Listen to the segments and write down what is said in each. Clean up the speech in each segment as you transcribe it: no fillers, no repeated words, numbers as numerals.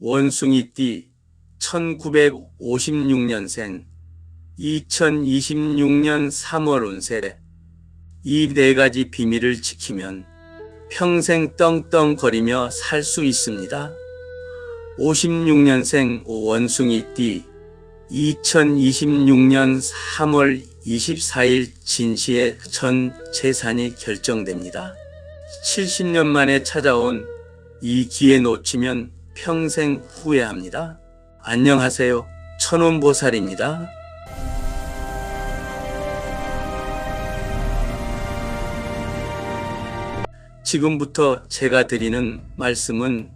원숭이띠 1956년생 2026년 3월 운세. 이 네 가지 비밀을 지키면 평생 떵떵거리며 살 수 있습니다. 56년생 원숭이띠 2026년 3월 24일 진시에 전 재산이 결정됩니다. 70년 만에 찾아온 이 기회 놓치면 평생 후회합니다. 안녕하세요. 천운보살입니다. 지금부터 제가 드리는 말씀은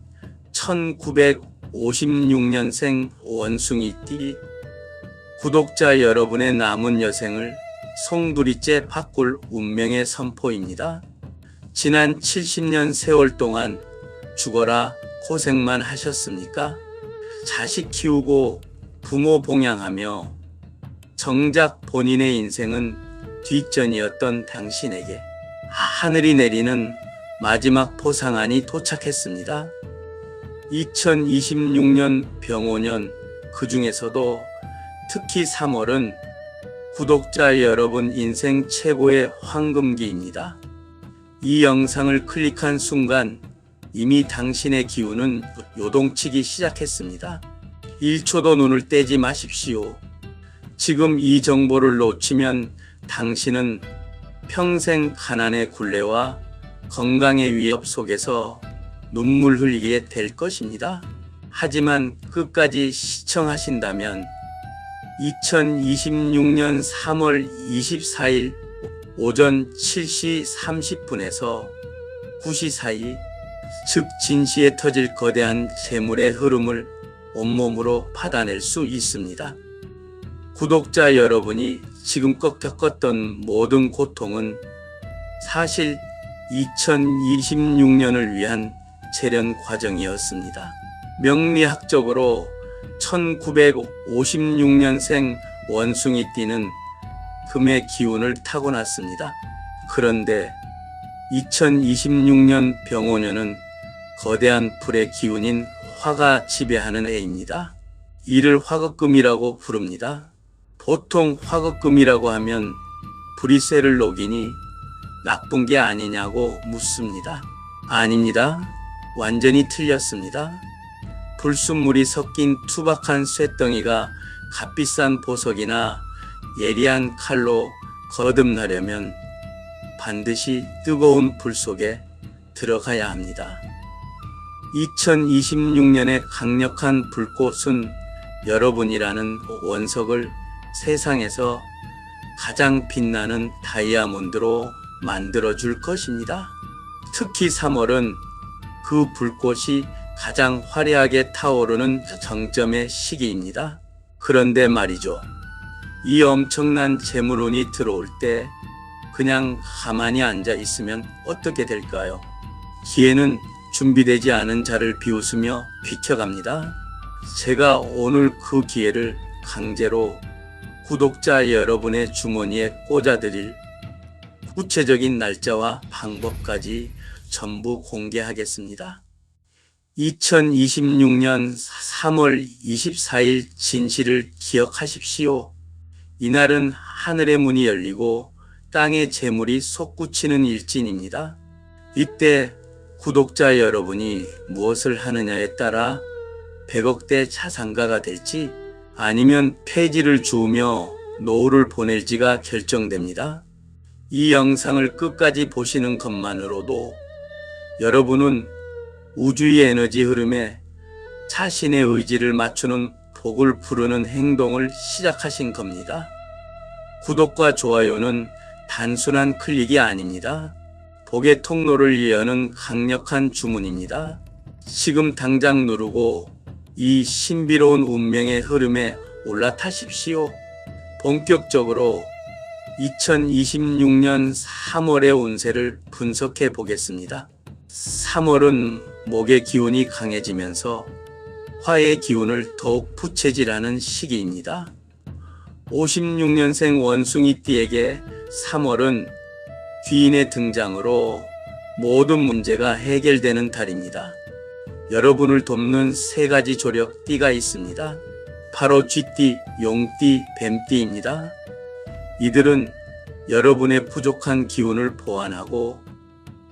1956년생 원숭이띠 구독자 여러분의 남은 여생을 송두리째 바꿀 운명의 선포입니다. 지난 70년 세월 동안 죽어라 고생만 하셨습니까? 자식 키우고 부모 봉양하며 정작 본인의 인생은 뒷전이었던 당신에게 하늘이 내리는 마지막 보상안이 도착했습니다. 2026년 병오년, 그 중에서도 특히 3월은 구독자 여러분 인생 최고의 황금기입니다. 이 영상을 클릭한 순간 이미 당신의 기운은 요동치기 시작했습니다. 1초도 눈을 떼지 마십시오. 지금 이 정보를 놓치면 당신은 평생 가난의 굴레와 건강의 위협 속에서 눈물 흘리게 될 것입니다. 하지만 끝까지 시청하신다면 2026년 3월 24일 오전 7시 30분에서 9시 사이, 즉 진시에 터질 거대한 재물의 흐름을 온몸으로 받아낼 수 있습니다. 구독자 여러분이 지금껏 겪었던 모든 고통은 사실 2026년을 위한 재련 과정이었습니다. 명리학적으로 1956년생 원숭이띠는 금의 기운을 타고났습니다. 그런데 2026년 병오년은 거대한 불의 기운인 화가 지배하는 해입니다. 이를 화극금이라고 부릅니다. 보통 화극금이라고 하면 불이 쇠를 녹이니 나쁜 게 아니냐고 묻습니다. 아닙니다. 완전히 틀렸습니다. 불순물이 섞인 투박한 쇠덩이가 값비싼 보석이나 예리한 칼로 거듭나려면 반드시 뜨거운 불 속에 들어가야 합니다. 2026년의 강력한 불꽃은 여러분이라는 원석을 세상에서 가장 빛나는 다이아몬드로 만들어줄 것입니다. 특히 3월은 그 불꽃이 가장 화려하게 타오르는 정점의 시기입니다. 그런데 말이죠. 이 엄청난 재물운이 들어올 때 그냥 가만히 앉아 있으면 어떻게 될까요? 기회는 준비되지 않은 자를 비웃으며 비켜갑니다. 제가 오늘 그 기회를 강제로 구독자 여러분의 주머니에 꽂아드릴 구체적인 날짜와 방법까지 전부 공개하겠습니다. 2026년 3월 24일 진시를 기억하십시오. 이날은 하늘의 문이 열리고 땅의 재물이 솟구치는 일진입니다. 이때 구독자 여러분이 무엇을 하느냐에 따라 100억대 자산가가 될지 아니면 폐지를 주우며 노후를 보낼지가 결정됩니다. 이 영상을 끝까지 보시는 것만으로도 여러분은 우주의 에너지 흐름에 자신의 의지를 맞추는 복을 부르는 행동을 시작하신 겁니다. 구독과 좋아요는 단순한 클릭이 아닙니다. 복의 통로를 여는 강력한 주문입니다. 지금 당장 누르고 이 신비로운 운명의 흐름에 올라타십시오. 본격적으로 2026년 3월의 운세를 분석해 보겠습니다. 3월은 목의 기운이 강해지면서 화의 기운을 더욱 부채질하는 시기입니다. 56년생 원숭이띠에게 3월은 귀인의 등장으로 모든 문제가 해결되는 달입니다. 여러분을 돕는 세 가지 조력 띠가 있습니다. 바로 쥐띠, 용띠, 뱀띠입니다. 이들은 여러분의 부족한 기운을 보완하고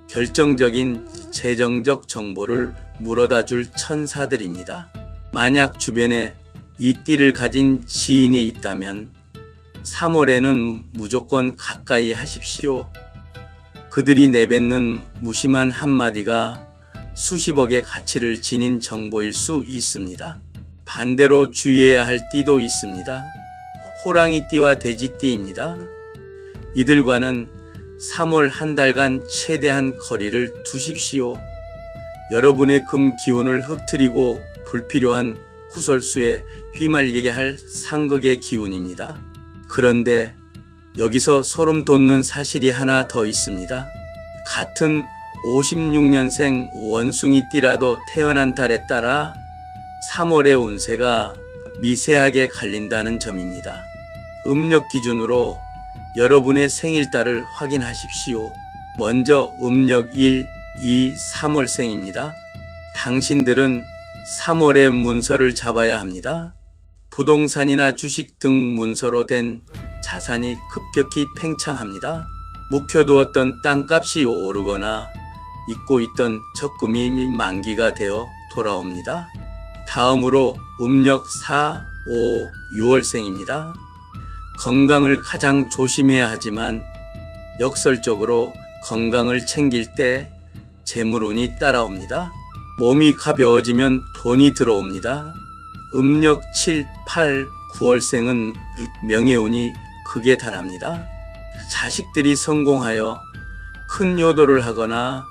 결정적인 재정적 정보를 물어다 줄 천사들입니다. 만약 주변에 이 띠를 가진 지인이 있다면 3월에는 무조건 가까이 하십시오. 그들이 내뱉는 무심한 한마디가 수십억의 가치를 지닌 정보일 수 있습니다. 반대로 주의해야 할 띠도 있습니다. 호랑이띠와 돼지띠입니다. 이들과는 3월 한 달간 최대한 거리를 두십시오. 여러분의 금 기운을 흩트리고 불필요한 구설수에 휘말리게 할 상극의 기운입니다. 그런데 여기서 소름 돋는 사실이 하나 더 있습니다. 같은 56년생 원숭이띠라도 태어난 달에 따라 3월의 운세가 미세하게 갈린다는 점입니다. 음력 기준으로 여러분의 생일달을 확인하십시오. 먼저 음력 1, 2, 3월생입니다. 당신들은 3월의 문서를 잡아야 합니다. 부동산이나 주식 등 문서로 된 자산이 급격히 팽창합니다. 묵혀두었던 땅값이 오르거나 잊고 있던 적금이 만기가 되어 돌아옵니다. 다음으로 음력 4, 5, 6월생입니다. 건강을 가장 조심해야 하지만 역설적으로 건강을 챙길 때 재물운이 따라옵니다. 몸이 가벼워지면 돈이 들어옵니다. 음력 7, 8, 9월생은 명예운이 극에 달합니다. 자식들이 성공하여 큰 효도를 하거나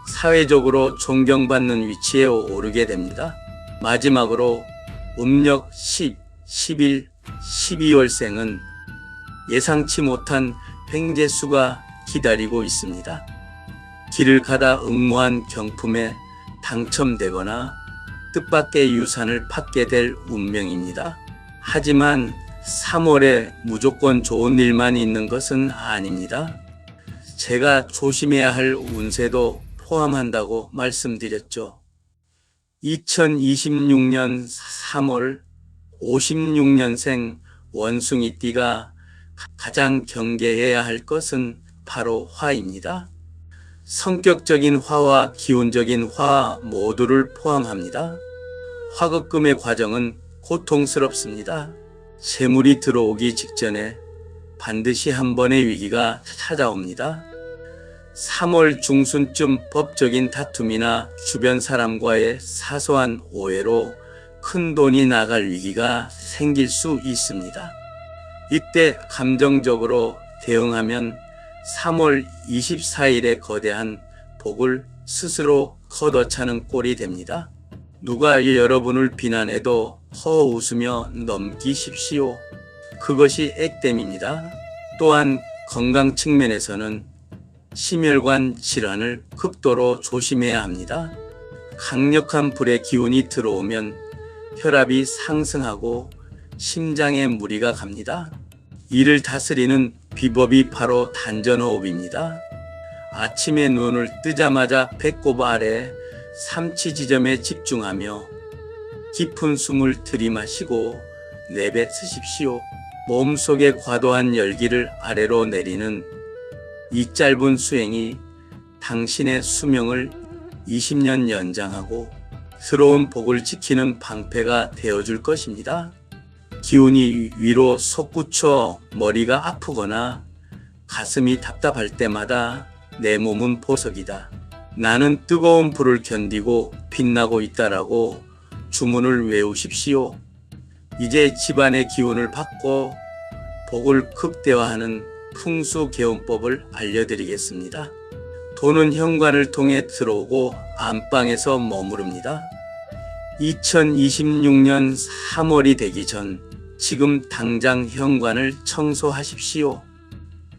사회적으로 존경받는 위치에 오르게 됩니다. 마지막으로 음력 10, 11, 12월생은 예상치 못한 횡재수가 기다리고 있습니다. 길을 가다 응모한 경품에 당첨되거나 뜻밖의 유산을 받게 될 운명입니다. 하지만 3월에 무조건 좋은 일만 있는 것은 아닙니다. 제가 조심해야 할 운세도 포함한다고 말씀드렸죠. 2026년 3월 56년생 원숭이띠가 가장 경계해야 할 것은 바로 화입니다. 성격적인 화와 기운적인 화 모두를 포함합니다. 화급금의 과정은 고통스럽습니다. 재물이 들어오기 직전에 반드시 한 번의 위기가 찾아옵니다. 3월 중순쯤 법적인 다툼이나 주변 사람과의 사소한 오해로 큰 돈이 나갈 위기가 생길 수 있습니다. 이때 감정적으로 대응하면 3월 24일에 거대한 복을 스스로 걷어차는 꼴이 됩니다. 누가 여러분을 비난해도 허웃으며 넘기십시오. 그것이 액땜입니다. 또한 건강 측면에서는 심혈관 질환을 극도로 조심해야 합니다. 강력한 불의 기운이 들어오면 혈압이 상승하고 심장에 무리가 갑니다. 이를 다스리는 비법이 바로 단전호흡입니다. 아침에 눈을 뜨자마자 배꼽 아래 삼치 지점에 집중하며 깊은 숨을 들이마시고 내뱉으십시오. 몸속의 과도한 열기를 아래로 내리는 이 짧은 수행이 당신의 수명을 20년 연장하고 새로운 복을 지키는 방패가 되어줄 것입니다. 기운이 위로 솟구쳐 머리가 아프거나 가슴이 답답할 때마다 내 몸은 보석이다. 나는 뜨거운 불을 견디고 빛나고 있다라고 주문을 외우십시오. 이제 집안의 기운을 받고 복을 극대화하는 풍수개운법을 알려드리겠습니다. 돈은 현관을 통해 들어오고 안방에서 머무릅니다. 2026년 3월이 되기 전 지금 당장 현관을 청소하십시오.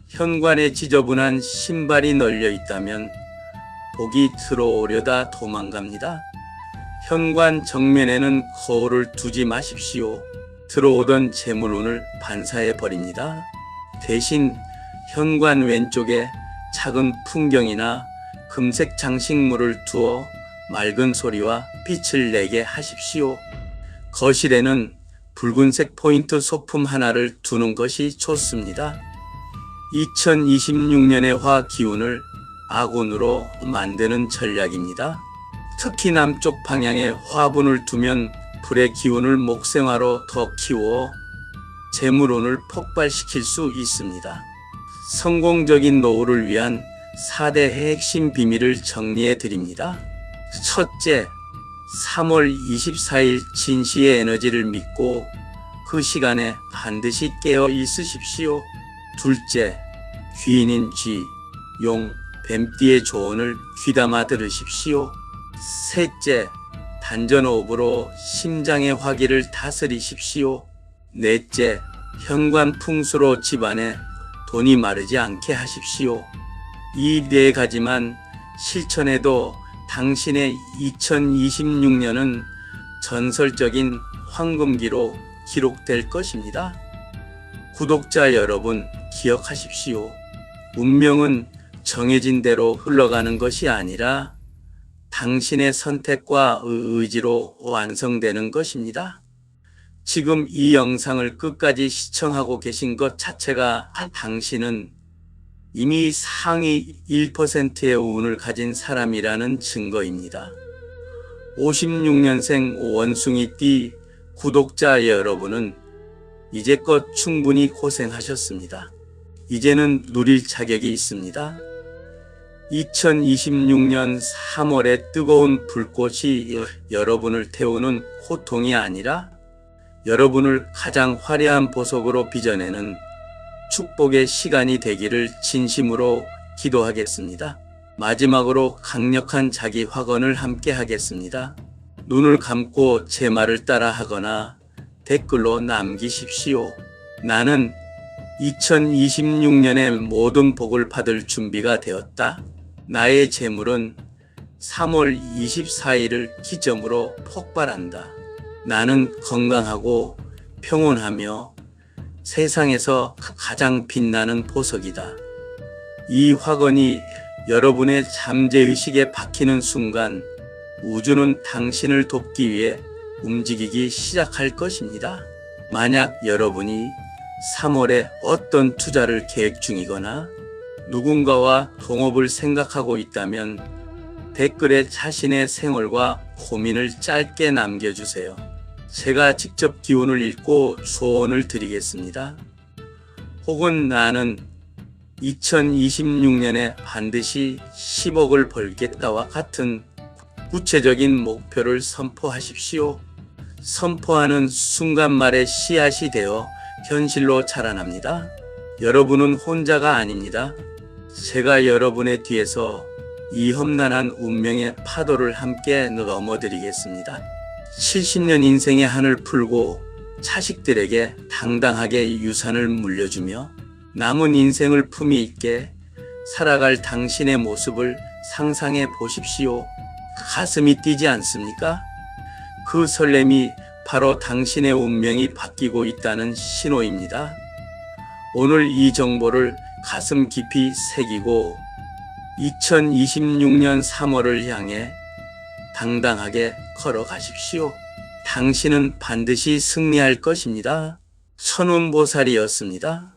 현관에 지저분한 신발이 널려 있다면 복이 들어오려다 도망갑니다. 현관 정면에는 거울을 두지 마십시오. 들어오던 재물운을 반사해 버립니다. 대신 현관 왼쪽에 작은 풍경이나 금색 장식물을 두어 맑은 소리와 빛을 내게 하십시오. 거실에는 붉은색 포인트 소품 하나를 두는 것이 좋습니다. 2026년의 화 기운을 아군으로 만드는 전략입니다. 특히 남쪽 방향에 화분을 두면 불의 기운을 목생화로 더 키워 재물운을 폭발시킬 수 있습니다. 성공적인 노후를 위한 4대 핵심 비밀을 정리해 드립니다. 첫째, 3월 24일 진시의 에너지를 믿고 그 시간에 반드시 깨어 있으십시오. 둘째, 귀인인 쥐, 용, 뱀띠의 조언을 귀담아 들으십시오. 셋째, 단전호흡으로 심장의 화기를 다스리십시오. 넷째, 현관풍수로 집안에 돈이 마르지 않게 하십시오. 이 네 가지만 실천해도 당신의 2026년은 전설적인 황금기로 기록될 것입니다. 구독자 여러분, 기억하십시오. 운명은 정해진 대로 흘러가는 것이 아니라 당신의 선택과 의지로 완성되는 것입니다. 지금 이 영상을 끝까지 시청하고 계신 것 자체가 당신은 이미 상위 1%의 운을 가진 사람이라는 증거입니다. 56년생 원숭이띠 구독자 여러분은 이제껏 충분히 고생하셨습니다. 이제는 누릴 자격이 있습니다. 2026년 3월의 뜨거운 불꽃이 여러분을 태우는 호통이 아니라 여러분을 가장 화려한 보석으로 빚어내는 축복의 시간이 되기를 진심으로 기도하겠습니다. 마지막으로 강력한 자기 확언을 함께 하겠습니다. 눈을 감고 제 말을 따라 하거나 댓글로 남기십시오. 나는 2026년의 모든 복을 받을 준비가 되었다. 나의 재물은 3월 24일을 기점으로 폭발한다. 나는 건강하고 평온하며 세상에서 가장 빛나는 보석이다. 이 확언이 여러분의 잠재의식에 박히는 순간 우주는 당신을 돕기 위해 움직이기 시작할 것입니다. 만약 여러분이 3월에 어떤 투자를 계획 중이거나 누군가와 동업을 생각하고 있다면 댓글에 자신의 생활과 고민을 짧게 남겨주세요. 제가 직접 기운을 읽고 조언을 드리겠습니다. 혹은 나는 2026년에 반드시 10억을 벌겠다와 같은 구체적인 목표를 선포하십시오. 선포하는 순간 말에 씨앗이 되어 현실로 자라납니다. 여러분은 혼자가 아닙니다. 제가 여러분의 뒤에서 이 험난한 운명의 파도를 함께 넘어드리겠습니다. 70년 인생의 한을 풀고 자식들에게 당당하게 유산을 물려주며 남은 인생을 품위 있게 살아갈 당신의 모습을 상상해 보십시오. 가슴이 뛰지 않습니까? 그 설렘이 바로 당신의 운명이 바뀌고 있다는 신호입니다. 오늘 이 정보를 가슴 깊이 새기고 2026년 3월을 향해 당당하게 걸어가십시오. 당신은 반드시 승리할 것입니다. 천운보살이었습니다.